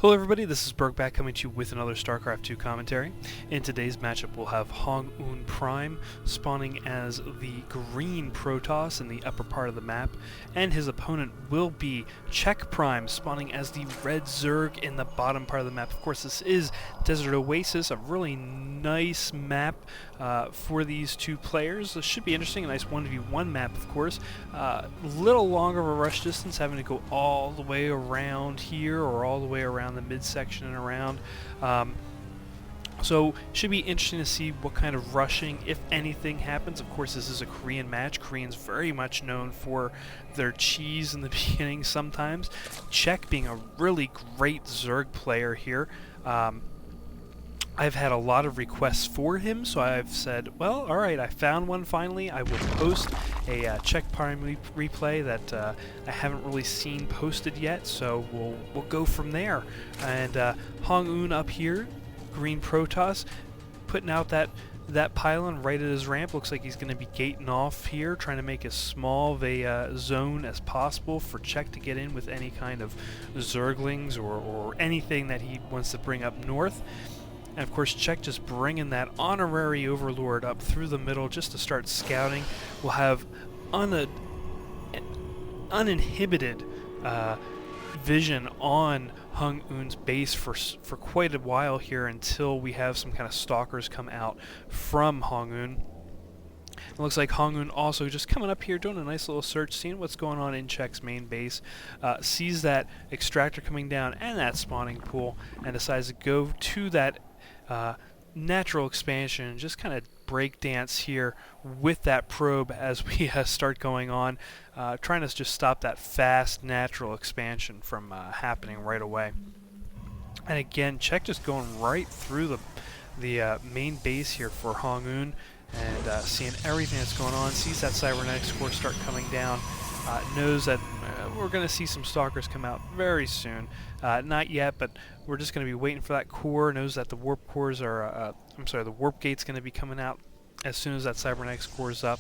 Hello everybody, this is Burgback coming to you with another Starcraft 2 commentary. In today's matchup we'll have HongUnPrime spawning as the green Protoss in the upper part of the map, and his opponent will be CheckPrime spawning as the red Zerg in the bottom part of the map. Of course, this is Desert Oasis, a really nice map for these two players. This should be interesting, a nice 1v1 map of course. A little longer of a rush distance, having to go all the way around here or all the way around the midsection and around. So should be interesting to see what kind of rushing, if anything, happens. Of course, this is a Korean match. Koreans very much known for their cheese in the beginning sometimes. Czech being a really great Zerg player here. I've had a lot of requests for him, so I've said, well, alright, I found one finally. I will post a CheckPrime replay that I haven't really seen posted yet, so we'll go from there. And HongUn up here, green Protoss, putting out that pylon right at his ramp. Looks like he's going to be gating off here, trying to make as small of a zone as possible for Czech to get in with any kind of Zerglings or anything that he wants to bring up north. And of course, Czech just bringing that honorary overlord up through the middle just to start scouting. We'll have uninhibited vision on HongUn's base for quite a while here until we have some kind of stalkers come out from HongUn. It looks like HongUn also just coming up here, doing a nice little search, seeing what's going on in Czech's main base, sees that extractor coming down and that spawning pool, and decides to go to that natural expansion and just kind of break dance here with that probe as we start going on, trying to just stop that fast natural expansion from happening right away. And again, Czech just going right through the main base here for HongUn, and seeing everything that's going on, sees that cybernetics core start coming down, knows that we're going to see some stalkers come out very soon. Not yet, but we're just going to be waiting for that core. Knows that the warp cores are, the warp gate's going to be coming out as soon as that cybernetics core is up.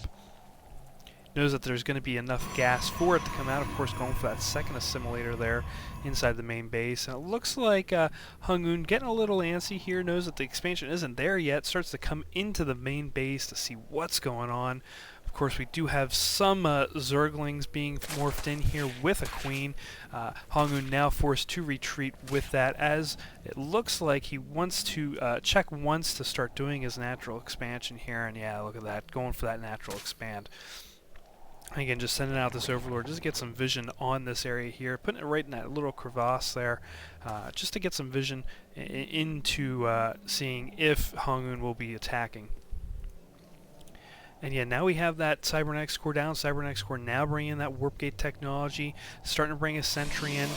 Knows that there's going to be enough gas for it to come out. Of course, going for that second assimilator there inside the main base. And it looks like HongUn getting a little antsy here. Knows that the expansion isn't there yet. Starts to come into the main base to see what's going on. Of course, we do have some Zerglings being morphed in here with a queen. HongUn now forced to retreat with that, as it looks like he wants to, Czech wants to start doing his natural expansion here. And yeah, look at that, going for that natural expand. Again, just sending out this overlord just to get some vision on this area here, putting it right in that little crevasse there, just to get some vision into seeing if HongUn will be attacking. And yeah, now we have that cybernetics core down. Cybernetics core now bringing in that warp gate technology, starting to bring a sentry in,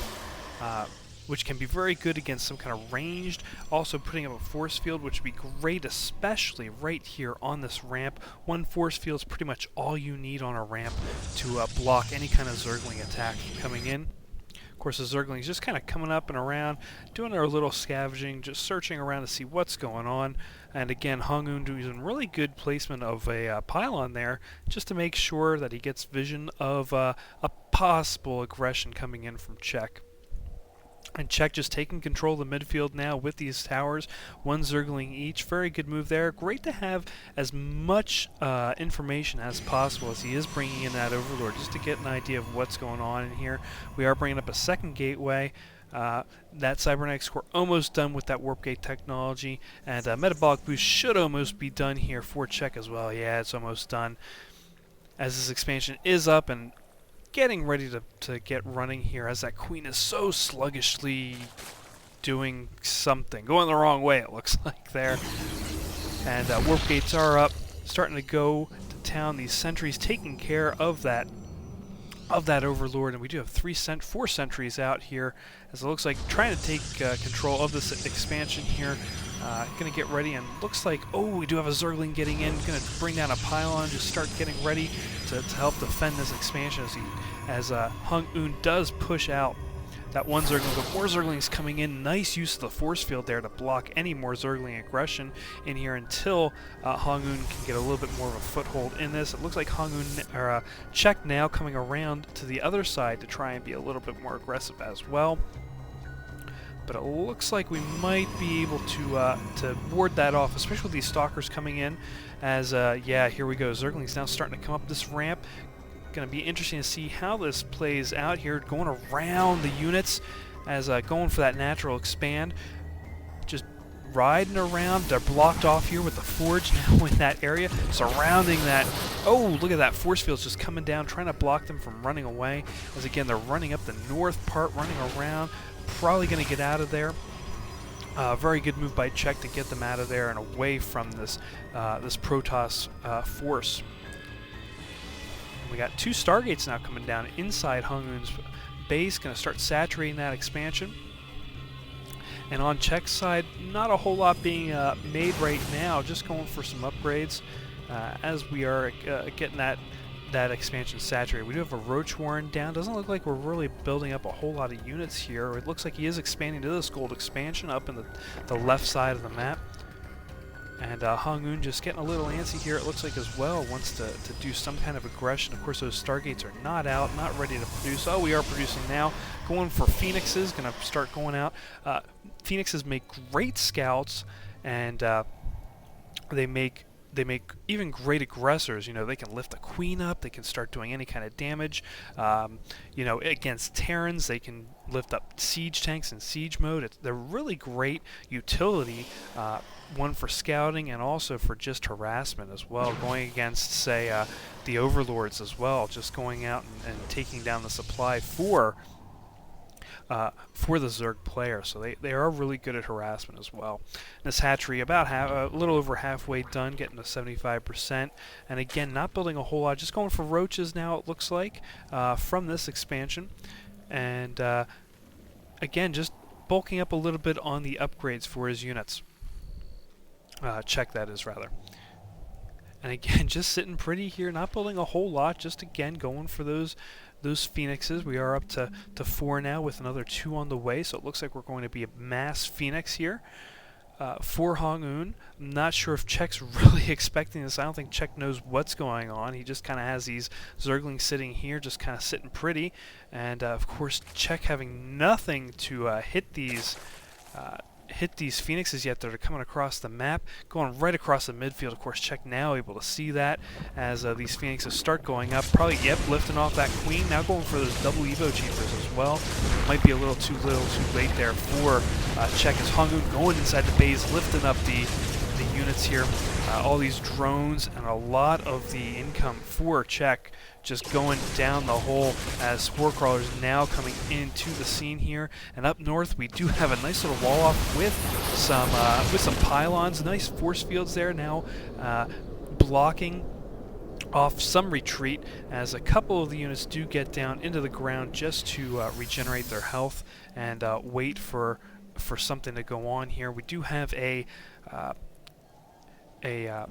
which can be very good against some kind of ranged. Also putting up a force field, which would be great, especially right here on this ramp. One force field is pretty much all you need on a ramp to block any kind of Zergling attack coming in. Of course, the Zerglings just kind of coming up and around, doing their little scavenging, just searching around to see what's going on. And again, HongUn doing really good placement of a pylon there, just to make sure that he gets vision of a possible aggression coming in from Czech. And Czech just taking control of the midfield now with these towers, one Zergling each. Very good move there. Great to have as much information as possible as he is bringing in that overlord, just to get an idea of what's going on in here. We are bringing up a second gateway. That cybernetics core almost done with that warp gate technology, and metabolic boost should almost be done here for Czech as well. Yeah, it's almost done, as this expansion is up and getting ready to get running here, as that queen is so sluggishly doing something. Going the wrong way, it looks like there. And warp gates are up, starting to go to town. These sentries taking care of that overlord, and we do have four sentries out here, as it looks like trying to take control of this expansion here. Gonna get ready, and looks like, oh, we do have a Zergling getting in. Gonna bring down a pylon, just start getting ready to help defend this expansion as HongUn does push out that one Zergling, but more Zerglings coming in. Nice use of the force field there to block any more Zergling aggression in here until HongUn can get a little bit more of a foothold in this. It looks like Czech now coming around to the other side to try and be a little bit more aggressive as well. but it looks like we might be able to ward that off, especially with these stalkers coming in. As yeah, here we go. Zergling's now starting to come up this ramp. Going to be interesting to see how this plays out here, going around the units as going for that natural expand. Just riding around. They're blocked off here with the forge now in that area, surrounding that. Oh, look at that. Force field's just coming down, trying to block them from running away. As again, they're running up the north part, running around. Probably going to get out of there. Very good move by Czech to get them out of there and away from this this Protoss force. We got 2 Stargates now coming down inside HongUn's base, going to start saturating that expansion. And on Czech's side, not a whole lot being made right now, just going for some upgrades as we are getting that expansion saturated. We do have a Roach Warren down. Doesn't look like we're really building up a whole lot of units here. It looks like he is expanding to this gold expansion up in the left side of the map. And HongUn just getting a little antsy here, it looks like as well, wants to do some kind of aggression. Of course, those Stargates are not out, not ready to produce. Oh, we are producing now. Going for Phoenixes, going to start going out. Phoenixes make great scouts, and they make even great aggressors. You know, they can lift a queen up, they can start doing any kind of damage. You know, against Terrans, they can lift up siege tanks in siege mode. They're really great utility, one for scouting and also for just harassment as well, going against, say, the Overlords as well, just going out and taking down the supply for the Zerg player. So they are really good at harassment as well. This hatchery about a little over halfway done, getting to 75%. And again, not building a whole lot, just going for roaches now, it looks like, from this expansion. And again, just bulking up a little bit on the upgrades for his units. Check that is, rather. And again, just sitting pretty here, not building a whole lot, just again going for those Phoenixes. We are up to 4 now with another 2 on the way, so it looks like we're going to be a mass Phoenix here for HongUn. I'm not sure if Czech's really expecting this. I don't think Czech knows what's going on. He just kind of has these Zerglings sitting here, just kind of sitting pretty. And of course, Czech having nothing to hit these Phoenixes yet that are coming across the map, going right across the midfield. Of course, Czech now able to see that as these Phoenixes start going up. Probably, yep, lifting off that queen. Now going for those double Evo Chambers as well. Might be a little too late there for Czech as HongUn going inside the base, lifting up the units here. All these drones and a lot of the income for Czech just going down the hole as Spore Crawlers now coming into the scene here. And up north we do have a nice little wall off with some pylons, nice force fields there now blocking off some retreat as a couple of the units do get down into the ground just to regenerate their health and wait for something to go on here. We do have a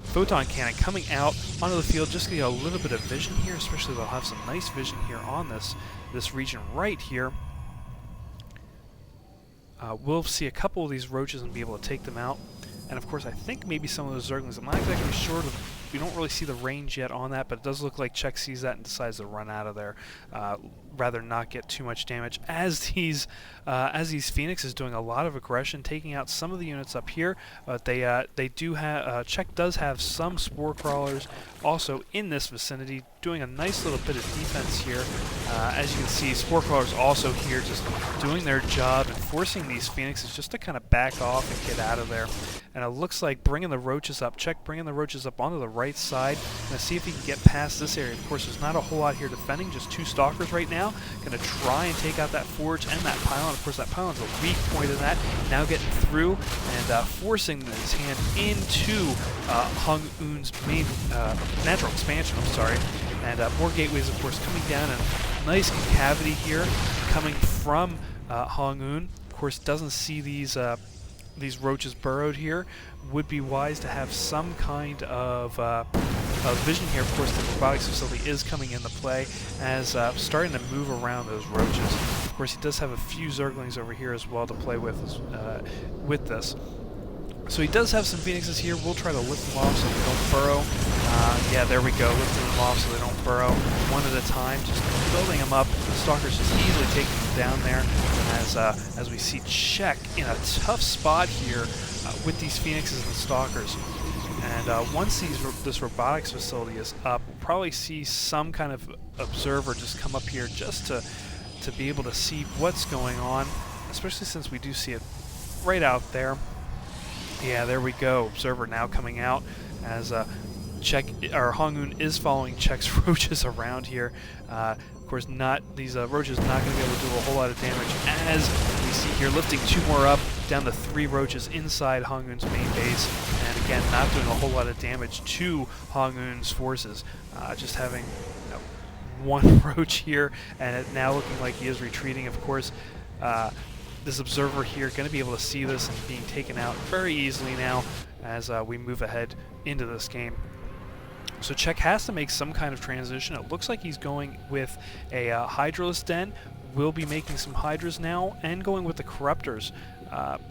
photon cannon coming out onto the field just to get a little bit of vision here, especially they'll have some nice vision here on this region right here. We'll see a couple of these roaches and be able to take them out. And of course, I think maybe some of those Zerglings, I'm not exactly sure, we don't really see the range yet on that, but it does look like Czech sees that and decides to run out of there, rather not get too much damage. As these Phoenix is doing a lot of aggression, taking out some of the units up here, but they do have, Czech does have some Spore Crawlers also in this vicinity, doing a nice little bit of defense here. As you can see, Spore Crawlers also here just doing their job and forcing these Phoenixes just to kind of back off and get out of there. And it looks like bringing the roaches up, Czech bringing the roaches up onto the right side. Gonna see if he can get past this area. Of course, there's not a whole lot here defending, just 2 Stalkers right now. Gonna try and take out that forge and that pylon. Of course, that pylon's a weak point of that. Now getting through and forcing his hand into HongUn's main natural expansion, I'm sorry. And more gateways, of course, coming down, and nice concavity here coming from HongUn. Of course, doesn't see these roaches burrowed here. Would be wise to have some kind of vision here. Of course, the robotics facility is coming into play as starting to move around those roaches. Of course, he does have a few Zerglings over here as well to play with this. So he does have some Phoenixes here. We'll try to lift them off so they don't burrow. Yeah, there we go, lifting them off so they don't burrow one at a time, just building them up Stalkers just easily taking them down there. As we see Check in a tough spot here with these Phoenixes and Stalkers. And once this robotics facility is up, we'll probably see some kind of observer just come up here just to be able to see what's going on, especially since we do see it right out there. Yeah, there we go. Observer now coming out as HongUn is following Check's roaches around here. Of course, these roaches not going to be able to do a whole lot of damage, as we see here, lifting 2 more up, down to 3 roaches inside HongUn's main base, and again, not doing a whole lot of damage to HongUn's forces. Just having 1 roach here, and it now looking like he is retreating. Of course, this observer here going to be able to see this and being taken out very easily now as we move ahead into this game. So Check has to make some kind of transition. It looks like he's going with a Hydraless Den. Will be making some Hydras now, and going with the Corruptors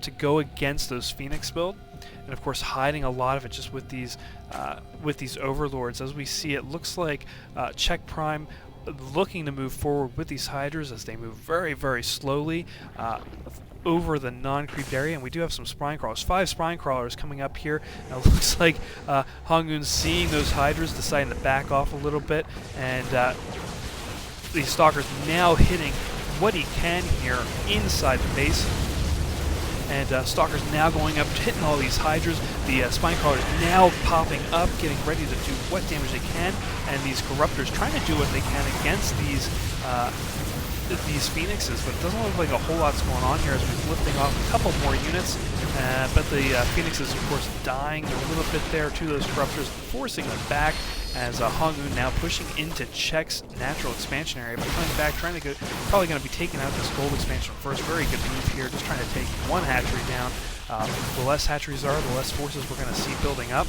to go against those Phoenix build. And of course, hiding a lot of it just with these Overlords. As we see, it looks like CheckPrime looking to move forward with these Hydras as they move very, very slowly over the non-creeped area, and we do have some Spine Crawlers. 5 Spine Crawlers coming up here. Now it looks like HongUn seeing those Hydras, deciding to back off a little bit, and the Stalker's now hitting what he can here inside the base. And Stalker's now going up, hitting all these Hydras. The Spine Crawlers now popping up, getting ready to do what damage they can, and these Corruptors trying to do what they can against these Phoenixes, but it doesn't look like a whole lot's going on here as we're lifting off a couple more units. But the Phoenixes, of course, dying a little bit there to those Corruptors, forcing them back as HongUn now pushing into Check's natural expansion area, but coming back, trying to go, probably going to be taking out this gold expansion first. Very good move here, just trying to take 1 hatchery down. The less hatcheries are, the less forces we're going to see building up.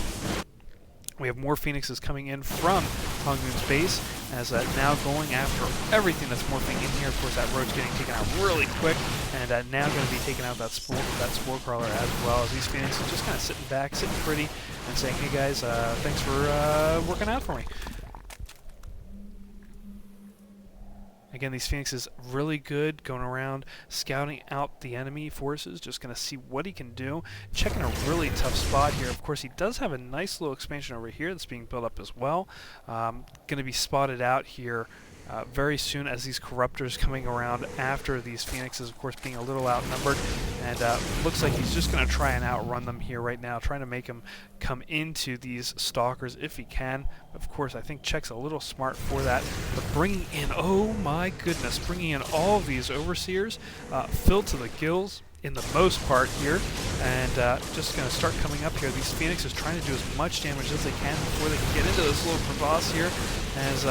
We have more Phoenixes coming in from HongUn's base, as now going after everything that's morphing in here. Of course, that roach getting taken out really quick, and now going to be taking out that spore crawler as well, as these Phoenixes just kind of sitting back, sitting pretty, and saying, hey guys, thanks for working out for me. Again, these Phoenixes really good, going around, scouting out the enemy forces, just going to see what he can do. Checking a really tough spot here. Of course, he does have a nice little expansion over here that's being built up as well. Going to be spotted out here very soon as these Corruptors coming around after these Phoenixes, of course, being a little outnumbered. And looks like he's just going to try and outrun them here right now, trying to make them come into these Stalkers if he can. Of course, I think Check's a little smart for that. But bringing in, oh my goodness, bringing in all of these Overseers, filled to the gills in the most part here, and just going to start coming up here. These Phoenixes trying to do as much damage as they can before they can get into this little crevasse here, as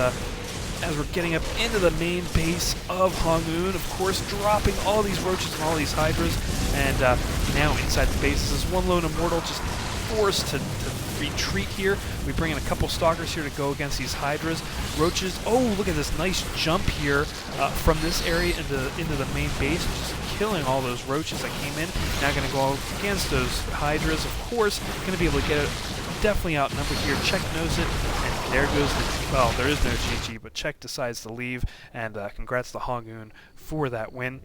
we're getting up into the main base of HongUn, of course, dropping all these roaches and all these Hydras, and now inside the base, this is 1 lone Immortal just forced to retreat here. We bring in a couple Stalkers here to go against these Hydras. Roaches, oh, look at this nice jump here from this area into the main base, just killing all those roaches that came in. Now going to go against those Hydras, of course, going to be able to get it. Definitely outnumbered here. Check knows it, and there goes the, well, there is no GG, but Check decides to leave, and congrats to HongUn for that win.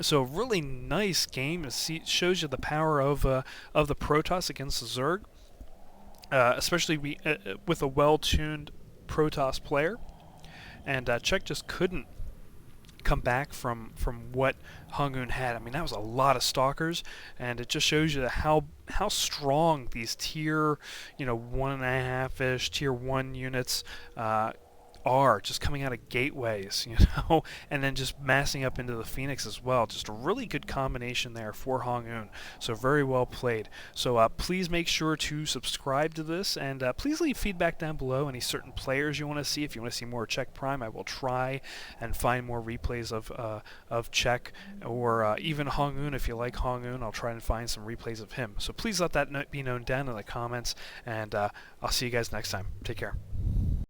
So really nice game. It shows you the power of the Protoss against the Zerg, especially with a well-tuned Protoss player, and Check just couldn't come back from what HongUn had. I mean, that was a lot of Stalkers, and it just shows you how strong these tier, 1.5-ish, tier 1 units are, just coming out of gateways, and then just massing up into the Phoenix as well. Just a really good combination there for HongUn. So very well played. So please make sure to subscribe to this, and please leave feedback down below. Any certain players you want to see. If you want to see more CheckPrime, I will try and find more replays of Check, or even HongUn. If you like HongUn, I'll try and find some replays of him. So please let that be known down in the comments, and I'll see you guys next time. Take care.